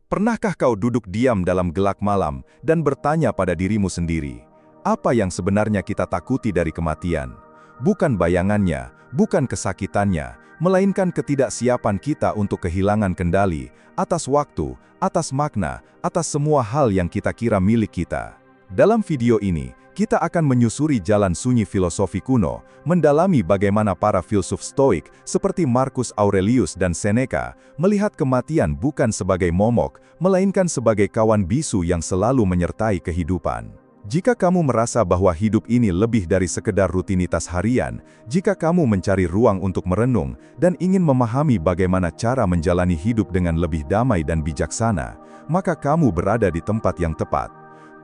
Pernahkah kau duduk diam dalam gelap malam dan bertanya pada dirimu sendiri, apa yang sebenarnya kita takuti dari kematian? Bukan bayangannya, bukan kesakitannya, melainkan ketidaksiapan kita untuk kehilangan kendali atas waktu, atas makna, atas semua hal yang kita kira milik kita. Dalam video ini, kita akan menyusuri jalan sunyi filosofi kuno, mendalami bagaimana para filsuf Stoik seperti Marcus Aurelius dan Seneca melihat kematian bukan sebagai momok, melainkan sebagai kawan bisu yang selalu menyertai kehidupan. Jika kamu merasa bahwa hidup ini lebih dari sekedar rutinitas harian, jika kamu mencari ruang untuk merenung dan ingin memahami bagaimana cara menjalani hidup dengan lebih damai dan bijaksana, maka kamu berada di tempat yang tepat.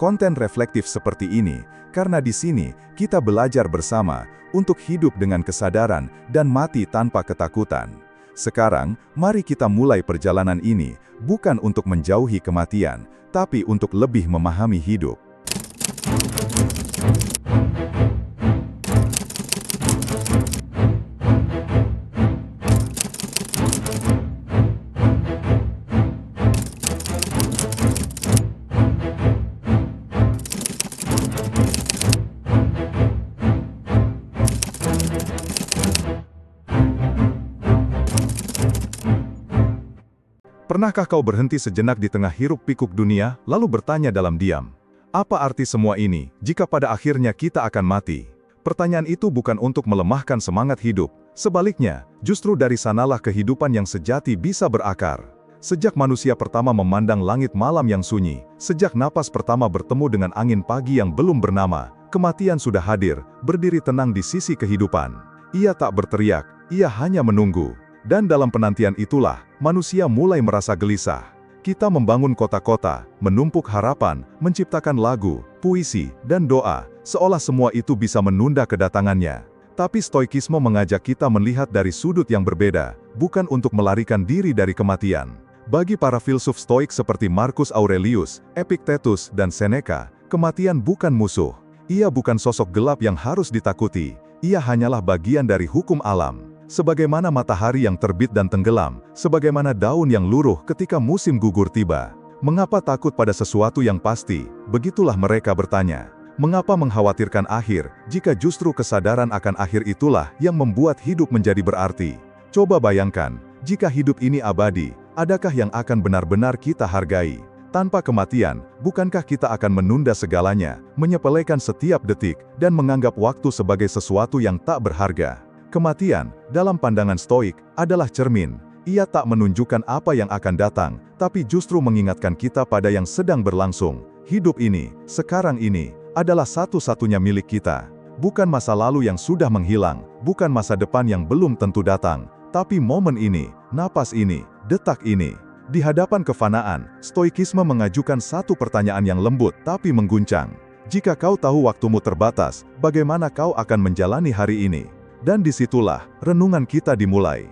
Konten reflektif seperti ini, karena di sini kita belajar bersama untuk hidup dengan kesadaran dan mati tanpa ketakutan. Sekarang, mari kita mulai perjalanan ini, bukan untuk menjauhi kematian, tapi untuk lebih memahami hidup. Pernahkah kau berhenti sejenak di tengah hiruk-pikuk dunia, lalu bertanya dalam diam, apa arti semua ini, jika pada akhirnya kita akan mati? Pertanyaan itu bukan untuk melemahkan semangat hidup, sebaliknya, justru dari sanalah kehidupan yang sejati bisa berakar. Sejak manusia pertama memandang langit malam yang sunyi, sejak napas pertama bertemu dengan angin pagi yang belum bernama, kematian sudah hadir, berdiri tenang di sisi kehidupan. Ia tak berteriak, ia hanya menunggu. Dan dalam penantian itulah, manusia mulai merasa gelisah. Kita membangun kota-kota, menumpuk harapan, menciptakan lagu, puisi, dan doa, seolah semua itu bisa menunda kedatangannya. Tapi Stoikisme mengajak kita melihat dari sudut yang berbeda, bukan untuk melarikan diri dari kematian. Bagi para filsuf Stoik seperti Marcus Aurelius, Epictetus, dan Seneca, kematian bukan musuh. Ia bukan sosok gelap yang harus ditakuti, ia hanyalah bagian dari hukum alam. Sebagaimana matahari yang terbit dan tenggelam, sebagaimana daun yang luruh ketika musim gugur tiba. Mengapa takut pada sesuatu yang pasti? Begitulah mereka bertanya. Mengapa mengkhawatirkan akhir, jika justru kesadaran akan akhir itulah yang membuat hidup menjadi berarti? Coba bayangkan, jika hidup ini abadi, adakah yang akan benar-benar kita hargai? Tanpa kematian, bukankah kita akan menunda segalanya, menyepelekan setiap detik, dan menganggap waktu sebagai sesuatu yang tak berharga? Kematian, dalam pandangan Stoik, adalah cermin. Ia tak menunjukkan apa yang akan datang, tapi justru mengingatkan kita pada yang sedang berlangsung. Hidup ini, sekarang ini, adalah satu-satunya milik kita. Bukan masa lalu yang sudah menghilang, bukan masa depan yang belum tentu datang, tapi momen ini, napas ini, detak ini. Di hadapan kefanaan, Stoikisme mengajukan satu pertanyaan yang lembut tapi mengguncang. Jika kau tahu waktumu terbatas, bagaimana kau akan menjalani hari ini? Dan disitulah, renungan kita dimulai.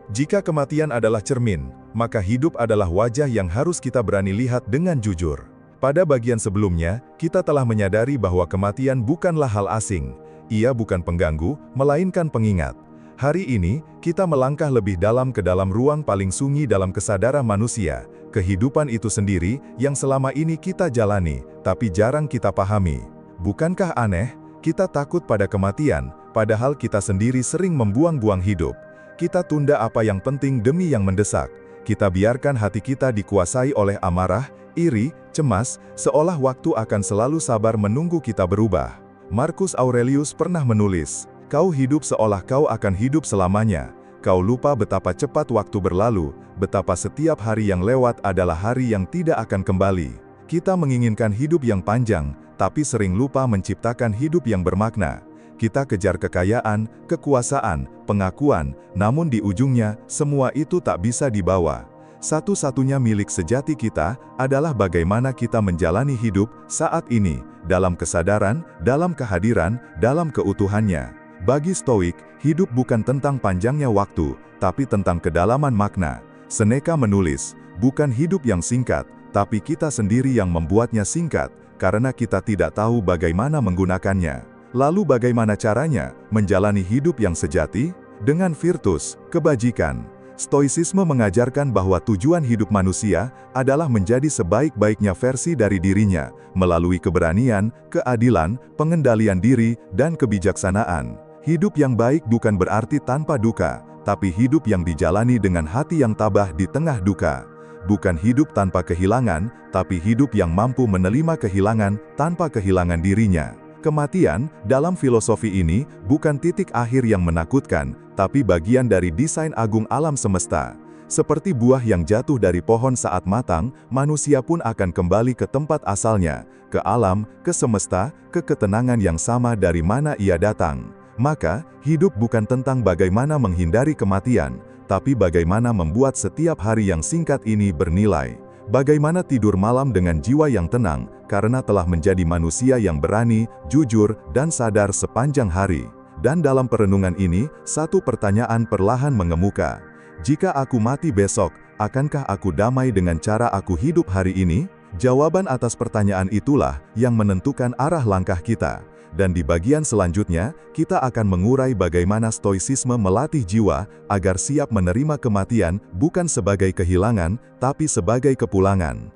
Jika kematian adalah cermin, maka hidup adalah wajah yang harus kita berani lihat dengan jujur. Pada bagian sebelumnya, kita telah menyadari bahwa kematian bukanlah hal asing. Ia bukan pengganggu, melainkan pengingat. Hari ini, kita melangkah lebih dalam ke dalam ruang paling sunyi dalam kesadaran manusia, kehidupan itu sendiri yang selama ini kita jalani, tapi jarang kita pahami. Bukankah aneh, kita takut pada kematian, padahal kita sendiri sering membuang-buang hidup. Kita tunda apa yang penting demi yang mendesak. Kita biarkan hati kita dikuasai oleh amarah, iri, cemas, seolah waktu akan selalu sabar menunggu kita berubah. Marcus Aurelius pernah menulis, kau hidup seolah kau akan hidup selamanya. Kau lupa betapa cepat waktu berlalu, betapa setiap hari yang lewat adalah hari yang tidak akan kembali. Kita menginginkan hidup yang panjang, tapi sering lupa menciptakan hidup yang bermakna. Kita kejar kekayaan, kekuasaan, pengakuan, namun di ujungnya, semua itu tak bisa dibawa. Satu-satunya milik sejati kita adalah bagaimana kita menjalani hidup saat ini, dalam kesadaran, dalam kehadiran, dalam keutuhannya. Bagi Stoik, hidup bukan tentang panjangnya waktu, tapi tentang kedalaman makna. Seneca menulis, bukan hidup yang singkat, tapi kita sendiri yang membuatnya singkat. karena kita tidak tahu bagaimana menggunakannya. Lalu bagaimana caranya menjalani hidup yang sejati? Dengan virtus, kebajikan. Stoicisme mengajarkan bahwa tujuan hidup manusia adalah menjadi sebaik-baiknya versi dari dirinya, melalui keberanian, keadilan, pengendalian diri, dan kebijaksanaan. Hidup yang baik bukan berarti tanpa duka, tapi hidup yang dijalani dengan hati yang tabah di tengah duka. Bukan hidup tanpa kehilangan, tapi hidup yang mampu menerima kehilangan tanpa kehilangan dirinya. Kematian, dalam filosofi ini, bukan titik akhir yang menakutkan, tapi bagian dari desain agung alam semesta. Seperti buah yang jatuh dari pohon saat matang, manusia pun akan kembali ke tempat asalnya, ke alam, ke semesta, ke ketenangan yang sama dari mana ia datang. Maka, hidup bukan tentang bagaimana menghindari kematian, tapi bagaimana membuat setiap hari yang singkat ini bernilai. Bagaimana tidur malam dengan jiwa yang tenang, karena telah menjadi manusia yang berani, jujur, dan sadar sepanjang hari. Dan dalam perenungan ini, satu pertanyaan perlahan mengemuka. Jika aku mati besok, akankah aku damai dengan cara aku hidup hari ini? Jawaban atas pertanyaan itulah yang menentukan arah langkah kita. Dan di bagian selanjutnya, kita akan mengurai bagaimana stoicisme melatih jiwa agar siap menerima kematian bukan sebagai kehilangan, tapi sebagai kepulangan.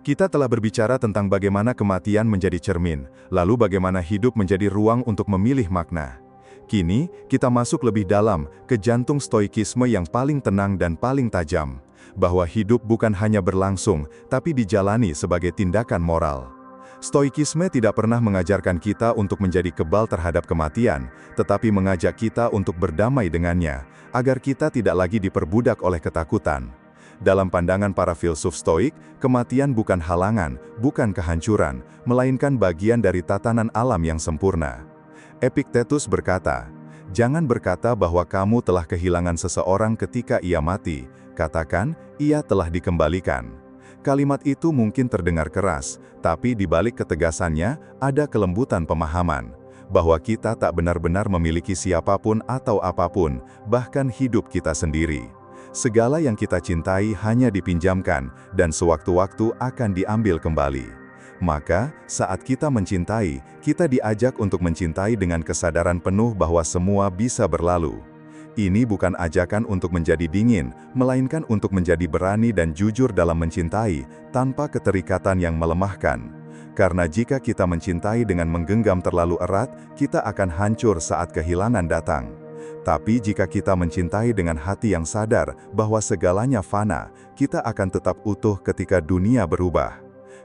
Kita telah berbicara tentang bagaimana kematian menjadi cermin, lalu bagaimana hidup menjadi ruang untuk memilih makna. Kini, kita masuk lebih dalam ke jantung stoikisme yang paling tenang dan paling tajam, bahwa hidup bukan hanya berlangsung, tapi dijalani sebagai tindakan moral. Stoikisme tidak pernah mengajarkan kita untuk menjadi kebal terhadap kematian, tetapi mengajak kita untuk berdamai dengannya, agar kita tidak lagi diperbudak oleh ketakutan. Dalam pandangan para filsuf Stoik, kematian bukan halangan, bukan kehancuran, melainkan bagian dari tatanan alam yang sempurna. Epictetus berkata, "Jangan berkata bahwa kamu telah kehilangan seseorang ketika ia mati, katakan, ia telah dikembalikan." Kalimat itu mungkin terdengar keras, tapi di balik ketegasannya, ada kelembutan pemahaman, bahwa kita tak benar-benar memiliki siapapun atau apapun, bahkan hidup kita sendiri. Segala yang kita cintai hanya dipinjamkan, dan sewaktu-waktu akan diambil kembali. Maka, saat kita mencintai, kita diajak untuk mencintai dengan kesadaran penuh bahwa semua bisa berlalu. Ini bukan ajakan untuk menjadi dingin, melainkan untuk menjadi berani dan jujur dalam mencintai, tanpa keterikatan yang melemahkan. Karena jika kita mencintai dengan menggenggam terlalu erat, kita akan hancur saat kehilangan datang. Tapi jika kita mencintai dengan hati yang sadar bahwa segalanya fana, kita akan tetap utuh ketika dunia berubah.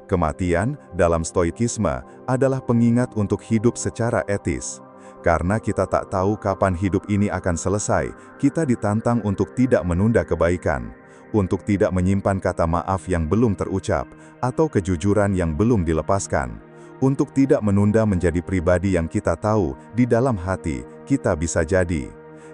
Kematian, dalam stoikisme, adalah pengingat untuk hidup secara etis. Karena kita tak tahu kapan hidup ini akan selesai, kita ditantang untuk tidak menunda kebaikan, untuk tidak menyimpan kata maaf yang belum terucap, atau kejujuran yang belum dilepaskan, untuk tidak menunda menjadi pribadi yang kita tahu di dalam hati kita bisa jadi.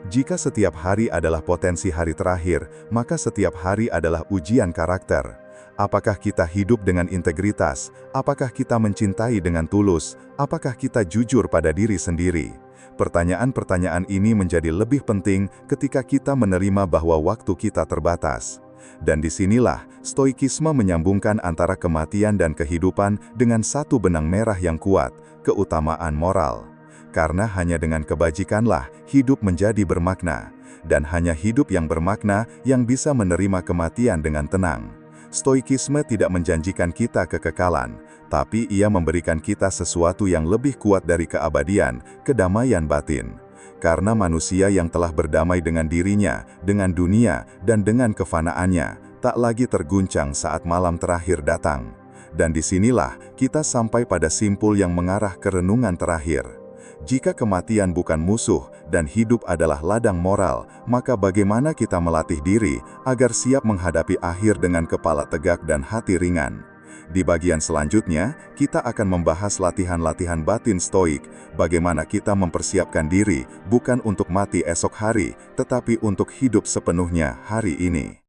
Jika setiap hari adalah potensi hari terakhir, maka setiap hari adalah ujian karakter. Apakah kita hidup dengan integritas? Apakah kita mencintai dengan tulus? Apakah kita jujur pada diri sendiri? Pertanyaan-pertanyaan ini menjadi lebih penting ketika kita menerima bahwa waktu kita terbatas. Dan disinilah, stoikisme menyambungkan antara kematian dan kehidupan dengan satu benang merah yang kuat, keutamaan moral. Karena hanya dengan kebajikanlah hidup menjadi bermakna, dan hanya hidup yang bermakna yang bisa menerima kematian dengan tenang. Stoikisme tidak menjanjikan kita kekekalan, tapi ia memberikan kita sesuatu yang lebih kuat dari keabadian, kedamaian batin. Karena manusia yang telah berdamai dengan dirinya, dengan dunia, dan dengan kefanaannya, tak lagi terguncang saat malam terakhir datang. Dan disinilah kita sampai pada simpul yang mengarah ke renungan terakhir. Jika kematian bukan musuh dan hidup adalah ladang moral, maka bagaimana kita melatih diri agar siap menghadapi akhir dengan kepala tegak dan hati ringan? Di bagian selanjutnya, kita akan membahas latihan-latihan batin stoik, bagaimana kita mempersiapkan diri bukan untuk mati esok hari, tetapi untuk hidup sepenuhnya hari ini.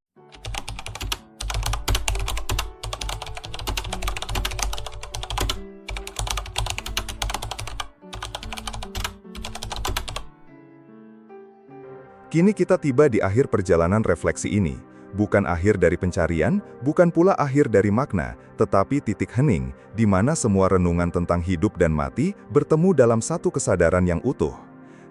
Kini kita tiba di akhir perjalanan refleksi ini. Bukan akhir dari pencarian, bukan pula akhir dari makna, tetapi titik hening, di mana semua renungan tentang hidup dan mati bertemu dalam satu kesadaran yang utuh.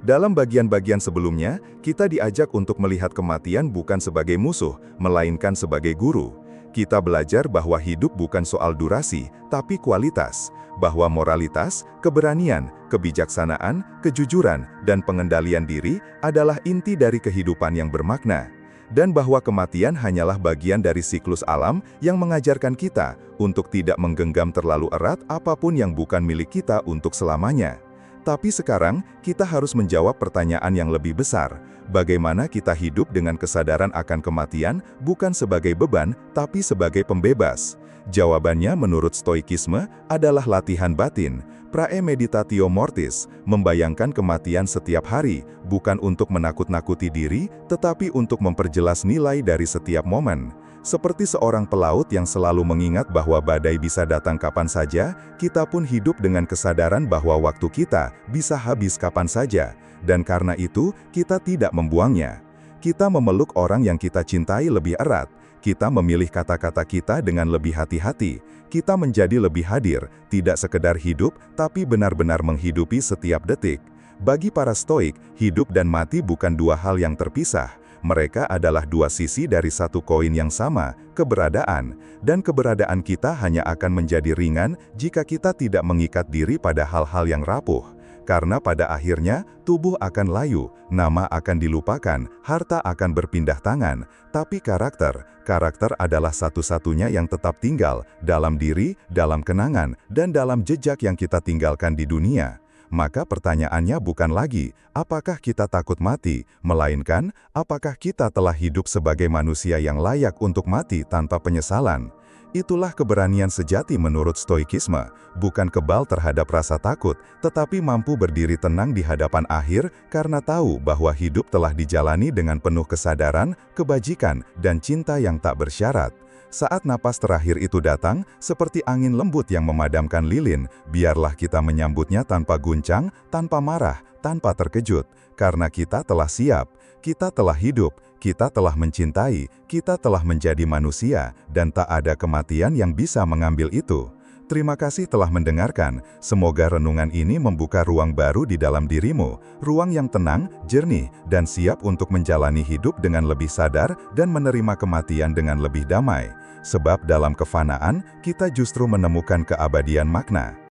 Dalam bagian-bagian sebelumnya, kita diajak untuk melihat kematian bukan sebagai musuh, melainkan sebagai guru. Kita belajar bahwa hidup bukan soal durasi, tapi kualitas. Bahwa moralitas, keberanian, kebijaksanaan, kejujuran, dan pengendalian diri adalah inti dari kehidupan yang bermakna. Dan bahwa kematian hanyalah bagian dari siklus alam yang mengajarkan kita untuk tidak menggenggam terlalu erat apapun yang bukan milik kita untuk selamanya. Tapi sekarang, kita harus menjawab pertanyaan yang lebih besar. Bagaimana kita hidup dengan kesadaran akan kematian bukan sebagai beban, tapi sebagai pembebas? Jawabannya menurut Stoikisme adalah latihan batin, praemeditatio mortis, membayangkan kematian setiap hari, bukan untuk menakut-nakuti diri, tetapi untuk memperjelas nilai dari setiap momen. Seperti seorang pelaut yang selalu mengingat bahwa badai bisa datang kapan saja, kita pun hidup dengan kesadaran bahwa waktu kita bisa habis kapan saja, dan karena itu, kita tidak membuangnya. Kita memeluk orang yang kita cintai lebih erat. Kita memilih kata-kata kita dengan lebih hati-hati. Kita menjadi lebih hadir, tidak sekedar hidup, tapi benar-benar menghidupi setiap detik. Bagi para Stoik, hidup dan mati bukan dua hal yang terpisah. Mereka adalah dua sisi dari satu koin yang sama, keberadaan. Dan keberadaan kita hanya akan menjadi ringan jika kita tidak mengikat diri pada hal-hal yang rapuh. Karena pada akhirnya, tubuh akan layu, nama akan dilupakan, harta akan berpindah tangan, tapi karakter adalah satu-satunya yang tetap tinggal dalam diri, dalam kenangan, dan dalam jejak yang kita tinggalkan di dunia. Maka pertanyaannya bukan lagi, apakah kita takut mati, melainkan, apakah kita telah hidup sebagai manusia yang layak untuk mati tanpa penyesalan? Itulah keberanian sejati menurut Stoikisme, bukan kebal terhadap rasa takut, tetapi mampu berdiri tenang di hadapan akhir karena tahu bahwa hidup telah dijalani dengan penuh kesadaran, kebajikan, dan cinta yang tak bersyarat. Saat napas terakhir itu datang, seperti angin lembut yang memadamkan lilin, biarlah kita menyambutnya tanpa guncang, tanpa marah, tanpa terkejut, karena kita telah siap, kita telah hidup, kita telah mencintai, kita telah menjadi manusia, dan tak ada kematian yang bisa mengambil itu. Terima kasih telah mendengarkan, semoga renungan ini membuka ruang baru di dalam dirimu, ruang yang tenang, jernih, dan siap untuk menjalani hidup dengan lebih sadar dan menerima kematian dengan lebih damai. Sebab dalam kefanaan, kita justru menemukan keabadian makna.